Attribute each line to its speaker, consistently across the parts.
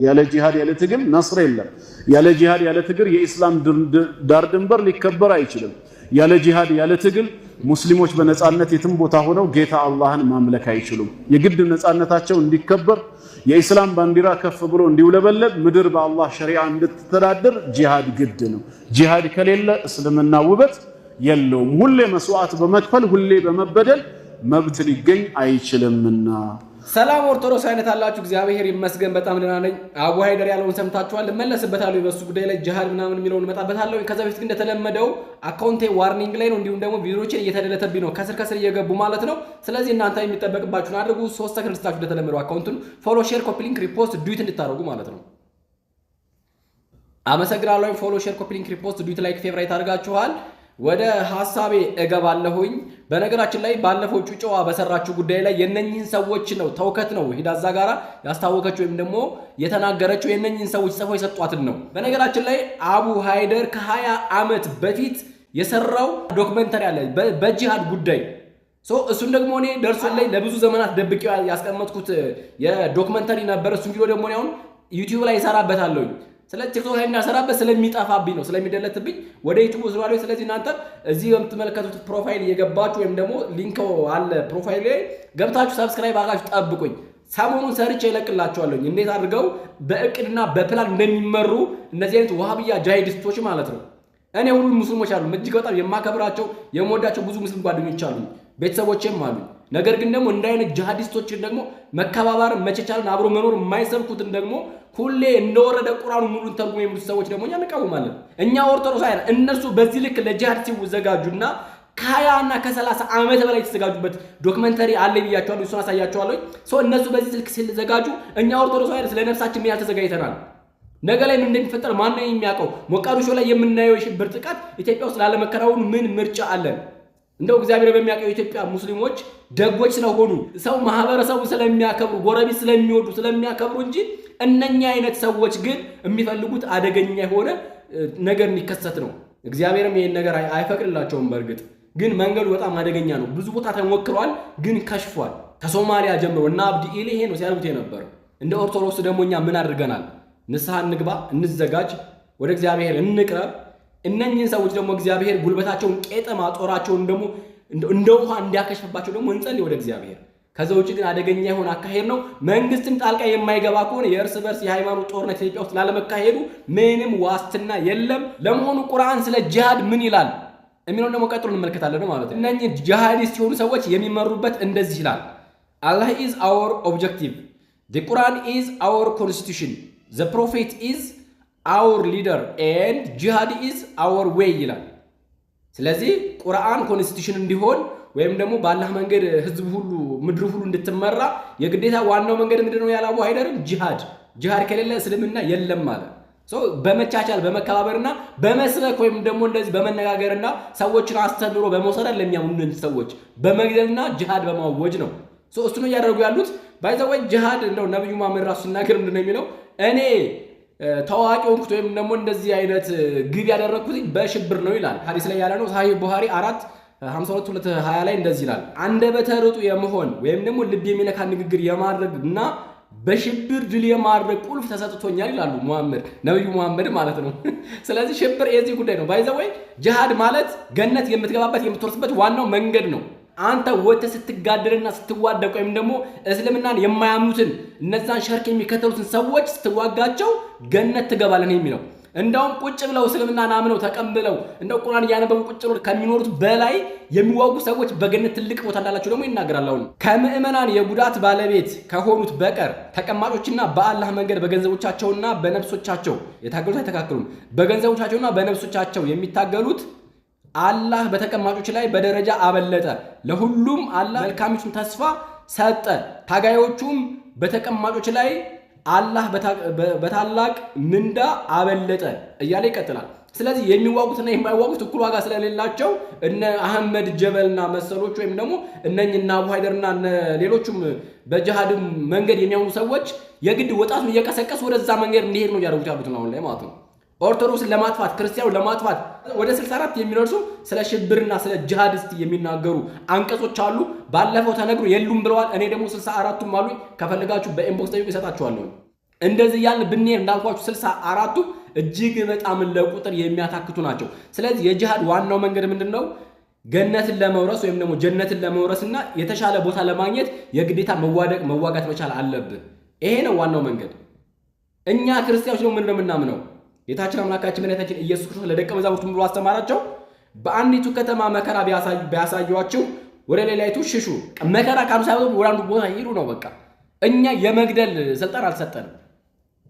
Speaker 1: ያለ ጂሃድ ያለ ትግል ነስር የለም። ያለ ጂሃድ ያለ ትግል የኢስላም ዳር ድንበር ሊከበር አይችልም። ያለ ጂሃድ ያለ ትግል ሙስሊሞች በነጻነት የትም ቦታ ሆነው ጌታ አላህን ማምለክ አይችሉም። የግድ ነጻነታቸው እንዲከበር የኢስላም ባንዲራ ከፍ ብሎ እንዲውለበለብ ምድር በአላህ ሸሪዓ እንድትተዳደር ጂሃድ ግድ ነው። ጂሃድ ከሌለ እስልምና ውበት የለውም። ሁሌ መስዋዕት በመክፈል ሁሌ በመበደል መብት ሊገኝ አይችልምና።
Speaker 2: ሰላም ኦርቶዶክስ አይነት አላችሁ? እግዚአብሔር ይመስገን በጣም ደህና ነኝ። አቡ ሃይደር ያለውን ሰምታችኋል። እመለስበታለሁ በሱ ጉዳይ ላይ ጂሃድ ምናምን የሚለውን እመጣበታለሁ። ከዛ በፊት ግን እንደተለመደው አካውንቴ ዋርኒንግ ላይ ነው፣ እንዲሁም ደግሞ ቪዲዮዎችን እየተደለተብኝ ነው ከስር እየገቡ ማለት ነው። ስለዚህ እናንተ የሚጠበቅባችሁን አድርጉ። 3 ሰከንድ ስታችሁ እንደተለመደው አካውንቱን ፎሎ፣ ሼር፣ ኮፒ ሊንክ፣ ሪፖስት ዱት እንድታደርጉ ማለት ነው። አመሰግናለሁ። ፎሎ፣ ሼር፣ ኮፒ ሊንክ፣ ሪፖስት ዱት፣ ላይክ፣ ፌቨራይት አድርጋችኋል። ወደ ሐሳቤ እገባለሁኝ። በነገራችን ላይ ባለፈው ጩጫዋ በሰራችሁ ጉዳይ ላይ የነኝን ሰዎች ነው ተውከት ነው ሂዳዛ ጋራ ያስታወከችው ወይም ደግሞ የተናገረችው የነኝን ሰዎች ጽፎ የሰጧትን ነው። በነገራችን ላይ አቡ ሃይደር ከ20 ዓመት በፊት የሰራው ዶክመንተሪ አለ በጂሃድ ጉዳይ። እሱን ደግሞ እኔ ደርሶን ላይ ለብዙ ዘመናት ደብቄው ያስቀመጥኩት የዶክመንተሪ ነበር። እሱን ቪዲዮ ደግሞ አሁን ዩቲዩብ ላይ እሰራበታለሁ። ስለዚህ ቲክቶክ ላይ እናሰራበት ስለሚጠፋብኝ ነው ስለሚደለትብኝ ወደ ዩቲዩብ ወስዷል። ስለዚህ እናንተ እዚህ በምትመለከቱት ፕሮፋይል እየገባችሁ ወይም ደግሞ ሊንክ አለ ፕሮፋይል ላይ ገብታችሁ ሰብስክራይብ አድርጋችሁ ጠብቁኝ። ሰሞኑን ሰርቼ እለቅላችኋለሁ እንዴት አድርገው በእቅድና በፕላን እንደሚመሩ እነዚህ አይነት ዋሃብያ ጃሂዲስቶች ማለት ነው። እኔ ሁሉም ሙስሊሞች አሉ እጅግ በጣም የማከብራቸው የምወዳቸው ብዙ ሙስሊም ጓደኞች አሉ፣ ቤተሰቦችም አሉ። ነገር ግን ደግሞ እንደ አይነት ጂሃዲስቶችን ደግሞ መከባበርን መቻቻልን አብሮ መኖር የማይሰብኩትን ደግሞ ሁሌ እንደወረደ ቁርአኑ ሙሉን ተርጉሞ የሚሉት ሰዎች ደግሞ እኛ እንቃወማለን። እኛ ኦርቶዶክስ አይደል እነሱ በዚህ ልክ ለጂሃድ ሲዘጋጁና ከ20 እና ከ30 ዓመት በላይ የተዘጋጁበት ዶክመንተሪ አለ ብያቸዋለሁ። እሱን አሳያቸዋለሁ። እነሱ በዚህ ልክ ሲዘጋጁ እኛ ኦርቶዶክስ አይደል ስለነፍሳችን ምን ያልተዘጋጅተናል። ነገ ላይ ምን እንደሚፈጠር ማን ነው የሚያውቀው? ሞቃዲሾ ላይ የምናየው የሽብር ጥቃት ኢትዮጵያ ውስጥ ላለመከናወኑ ምን ምርጫ አለን? እንደው እግዚአብሔር በሚያውቀው የኢትዮጵያ ሙስሊሞች ደጎች ስለሆኑ ሰው ማህበረሰቡ ስለሚያከብሩ ጎረቤት ስለሚወዱ ስለሚያከብሩ እንጂ እነኛ አይነት ሰዎች ግን የሚፈልጉት አደገኛ የሆነ ነገር እንዲከሰት ነው። እግዚአብሔርም ይሄን ነገር አይፈቅድላቸውም። በእርግጥ ግን መንገዱ በጣም አደገኛ ነው። ብዙ ቦታ ተሞክሯል፣ ግን ከሽፏል። ከሶማሊያ ጀምሮ እና አብዲ ኢሌ ይሄ ነው ሲያሉት የነበረው። እንደ ኦርቶዶክስ ደግሞ እኛ ምን አድርገናል? ንስሐ እንግባ፣ እንዘጋጅ፣ ወደ እግዚአብሔር እንቅረብ። እነኚህን ሰዎች ደግሞ እግዚአብሔር ጉልበታቸውን ቄጠማ ጦራቸውን ደግሞ እንደ ውሃ እንዲያከሽፍባቸው ደግሞ እንጸልይ ወደ እግዚአብሔር። ከዛ ውጭ ግን አደገኛ የሆነ አካሄድ ነው። መንግስትን ጣልቃ የማይገባ ከሆነ የእርስ በርስ የሃይማኖት ጦርነት ኢትዮጵያ ውስጥ ላለመካሄዱ ምንም ዋስትና የለም። ለመሆኑ ቁርአን ስለ ጂሃድ ምን ይላል የሚለውን ደግሞ ቀጥሎ እንመለከታለን ማለት ነው። እነኚህ ጂሃዲስት የሆኑ ሰዎች የሚመሩበት እንደዚህ ይላል። Allah is our objective. The Quran is our constitution. The prophet is our leader and jihad is our way ይላል። ስለዚህ ቁርአን ኮንስቲቱሽን እንዲሆን ወይም ደግሞ በአላህ መንገድ ህዝብ ሁሉ ምድር ሁሉ እንድትመራ የግዴታ ዋናው መንገድ ምንድነው ያለው አቡ ሃይደርም ጂሃድ ከሌለ እስልምና የለም ማለት በመቻቻል በመከባበርና በመስበክ ወይም ደግሞ እንደዚህ በመነጋገርና ሰዎችን አስተምሮ በመውሰድ ለሚያምኑን ሰዎች በመግደልና ጂሃድ በማወጅ ነው። እሱ ነው ያደርጉ ያሉት። ባይዘው ጂሃድ እንደው ነብዩ መሐመድ ራሱ ሲናገር ምንድነው የሚለው? እኔ ታዋቂው ወቅት ወይም ደግሞ እንደዚህ አይነት ግብ ያደረኩት በሽብር ነው ይላል። ሐዲስ ላይ ያለ ነው። ሳሂህ ቡኻሪ 4:52-20 ላይ እንደዚህ ይላል። አንደበተ ርቱዕ የመሆን ወይም ደግሞ ልብ የሚነካ ንግግር የማድረግና በሽብር ድል የማድረግ ቁልፍ ተሰጥቶኛል ይላሉ ነብዩ መሐመድ ማለት ነው። ስለዚህ ሽብር የዚህ ጉዳይ ነው። ባይዘው ጂሃድ ማለት ገነት የምትገባበት የምትወርስበት ዋናው መንገድ ነው። አንተ ወጥተህ ስትጋደልና ስትዋደቅ ወይም ደግሞ እስልምናን የማያምኑትን እነዛን ሸርክ የሚከተሉትን ሰዎች ስትዋጋቸው ገነት ትገባለህ የሚለው። እንደውም ቁጭ ብለው እስልምናን አምነው ተቀብለው እንደው ቁርአን ያነበቡ ቁጭ ብለው ከሚኖሩት በላይ የሚዋጉ ሰዎች በገነት ትልቅ ቦታ እንዳላቸው ደግሞ ይናገራል። አሁን ከምእመናን የጉዳት ባለቤት ከሆኑት በቀር ተቀማጮችና በአላህ መንገድ በገንዘቦቻቸውና በነፍሶቻቸው የታገሉት አይተካከሉም። በገንዘቦቻቸውና በነፍሶቻቸው የሚታገሉት አላህ በተቀማጮች ላይ በደረጃ አበለጠ። ለሁሉም አላህ መልካሚቱን ተስፋ ሰጠ። ታጋዮቹም በተቀማጮች ላይ አላህ በታላቅ ምንዳ አበለጠ እያለ ይቀጥላል። ስለዚህ የሚዋጉትና የማይዋጉት እኩል ዋጋ ስለሌላቸው እነ አህመድ ጀበልና መሰሎች ወይም ደግሞ እነኝና አቡ ሃይደርና ሌሎቹም በጂሃድ መንገድ የሚያምኑ ሰዎች የግድ ወጣቱን እየቀሰቀሱ ወደዛ መንገድ እንዲሄድ ነው ያደርጉት ያሉት ነው አሁን ላይ ማለት ነው። ኦርቶዶክስን ለማጥፋት ክርስቲያኑን ለማጥፋት ወደ 64 የሚደርሱ ስለ ሽብርና ስለ ጂሃዲስት የሚናገሩ አንቀጾች አሉ። ባለፈው ተነግሮ የሉም ብለዋል። እኔ ደግሞ 64ቱም አሉኝ። ከፈልጋችሁ በኢንቦክስ ጠይቁ ይሰጣችኋለሁ። እንደዚህ ያልን ብንሄድ እንዳልኳችሁ 64ቱ እጅግ በጣም ለቁጥር የሚያታክቱ ናቸው። ስለዚህ የጂሃድ ዋናው መንገድ ምንድነው? ገነትን ለመውረስ ወይም ደግሞ ጀነትን ለመውረስና የተሻለ ቦታ ለማግኘት የግዴታ መዋጋት መቻል አለብን። ይሄ ነው ዋናው መንገድ። እኛ ክርስቲያኖች ደግሞ ምንድነው የምናምነው? ጌታችን አምላካችን መድኃኒታችን ኢየሱስ ክርስቶስ ለደቀ መዛሙርቱ ብሎ አስተማራቸው። በአንዲቱ ከተማ መከራ ቢያሳዩአችሁ ወደ ሌላይቱ ሽሹ። መከራ ካሉ ሳይሆን ወደ አንዱ ቦታ ሂዱ ነው በቃ። እኛ የመግደል ስልጣን አልሰጠንም።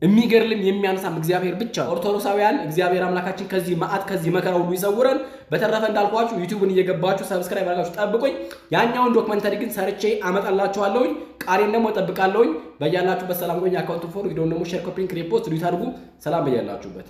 Speaker 2: የሚገርልም የሚያነሳም እግዚአብሔር ብቻ። ኦርቶዶክሳውያን እግዚአብሔር አምላካችን ከዚህ መዓት ከዚህ መከራ ሁሉ ይሰውረን። በተረፈ እንዳልኳችሁ ዩቲዩብን እየገባችሁ ሰብስክራይብ አድርጋችሁ ጠብቁኝ። ያኛውን ዶክመንተሪ ግን ሰርቼ አመጣላችኋለሁኝ። ቃሌን ደግሞ እጠብቃለሁኝ። በያላችሁበት ሰላም ቆዩ። አካውንት ፎር ቪዲዮውን ደግሞ ሼር፣ ኮፒ ሊንክ፣ ሪፖስት ዲዩት አድርጉ። ሰላም በያላችሁበት